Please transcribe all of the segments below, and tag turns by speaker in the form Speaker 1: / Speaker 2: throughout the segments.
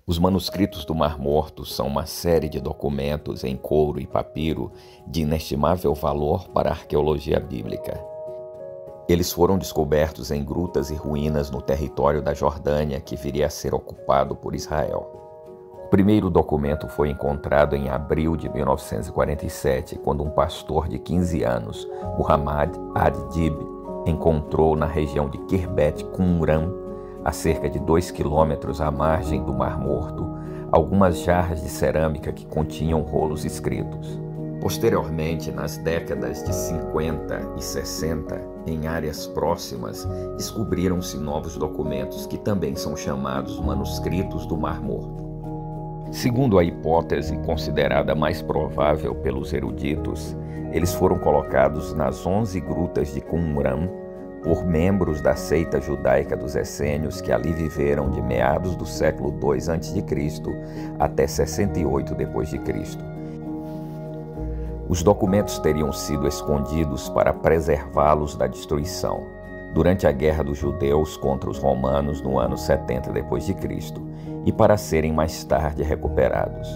Speaker 1: Os manuscritos do Mar Morto são uma série de documentos em couro e papiro de inestimável valor para a arqueologia bíblica. Eles foram descobertos em grutas e ruínas no território da Jordânia, que viria a ser ocupado por Israel. O primeiro documento foi encontrado em abril de 1947, quando um pastor de 15 anos, Muhammad ad-Dib, encontrou na região de Khirbet Qumran, a cerca de 2 quilômetros à margem do Mar Morto, algumas jarras de cerâmica que continham rolos escritos. Posteriormente, nas décadas de 50 e 60, em áreas próximas, descobriram-se novos documentos que também são chamados manuscritos do Mar Morto. Segundo a hipótese considerada mais provável pelos eruditos, eles foram colocados nas 11 grutas de Qumran por membros da seita judaica dos essênios que ali viveram de meados do século II a.C. até 68 d.C. Os documentos teriam sido escondidos para preservá-los da destruição durante a Guerra dos Judeus contra os romanos no ano 70 d.C. e para serem mais tarde recuperados.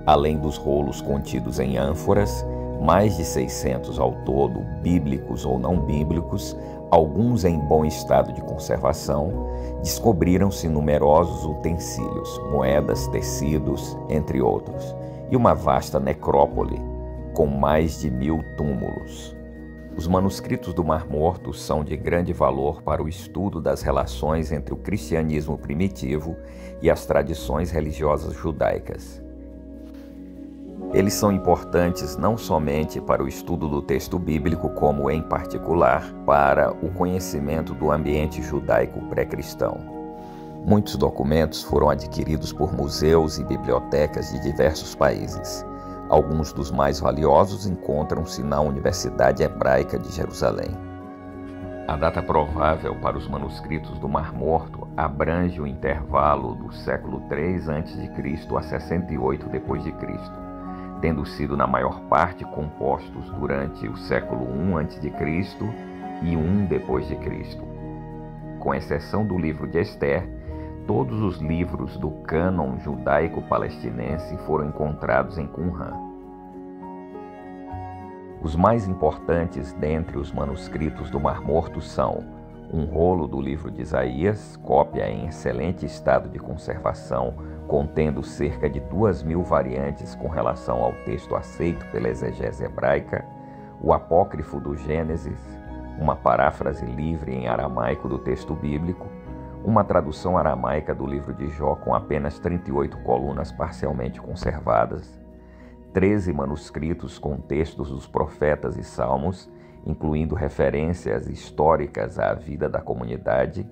Speaker 1: Além dos rolos contidos em ânforas, mais de 600 ao todo, bíblicos ou não bíblicos, alguns em bom estado de conservação, descobriram-se numerosos utensílios, moedas, tecidos, entre outros, e uma vasta necrópole com mais de 1000 túmulos. Os manuscritos do Mar Morto são de grande valor para o estudo das relações entre o cristianismo primitivo e as tradições religiosas judaicas. Eles são importantes não somente para o estudo do texto bíblico, como, em particular, para o conhecimento do ambiente judaico pré-cristão. Muitos documentos foram adquiridos por museus e bibliotecas de diversos países. Alguns dos mais valiosos encontram-se na Universidade Hebraica de Jerusalém. A data provável para os manuscritos do Mar Morto abrange o intervalo do século III a.C. a 68 d.C., tendo sido na maior parte compostos durante o século I a.C. e I d.C. Com exceção do livro de Ester, todos os livros do cânon judaico-palestinense foram encontrados em Qumran. Os mais importantes dentre os manuscritos do Mar Morto são um rolo do livro de Isaías, cópia em excelente estado de conservação, contendo cerca de 2000 variantes com relação ao texto aceito pela exegese hebraica, o apócrifo do Gênesis, uma paráfrase livre em aramaico do texto bíblico, uma tradução aramaica do livro de Jó com apenas 38 colunas parcialmente conservadas, 13 manuscritos com textos dos profetas e salmos, incluindo referências históricas à vida da comunidade,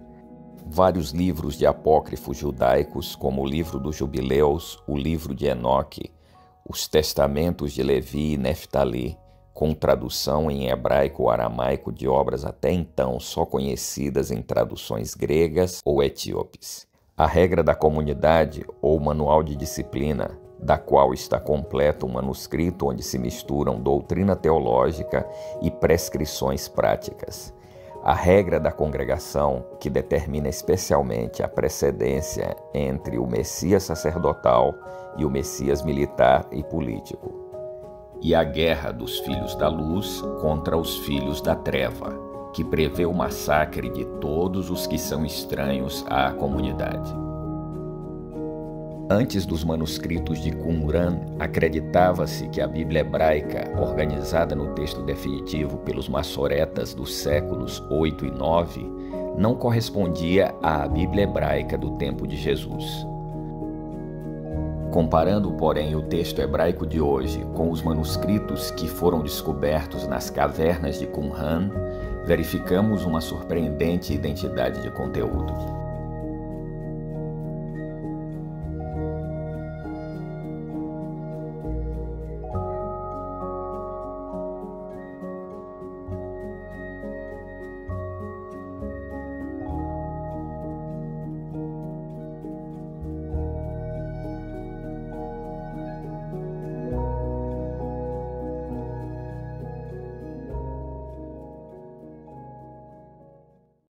Speaker 1: vários livros de apócrifos judaicos, como o livro dos Jubileus, o livro de Enoque, os testamentos de Levi e Neftali, com tradução em hebraico ou aramaico de obras até então só conhecidas em traduções gregas ou etíopes. A regra da comunidade ou manual de disciplina, da qual está completo um manuscrito onde se misturam doutrina teológica e prescrições práticas. A regra da congregação, que determina especialmente a precedência entre o Messias sacerdotal e o Messias militar e político. E a guerra dos filhos da luz contra os filhos da treva, que prevê o massacre de todos os que são estranhos à comunidade. Antes dos manuscritos de Qumran, acreditava-se que a Bíblia hebraica, organizada no texto definitivo pelos massoretas dos séculos 8 e 9, não correspondia à Bíblia hebraica do tempo de Jesus. Comparando, porém, o texto hebraico de hoje com os manuscritos que foram descobertos nas cavernas de Qumran, verificamos uma surpreendente identidade de conteúdo.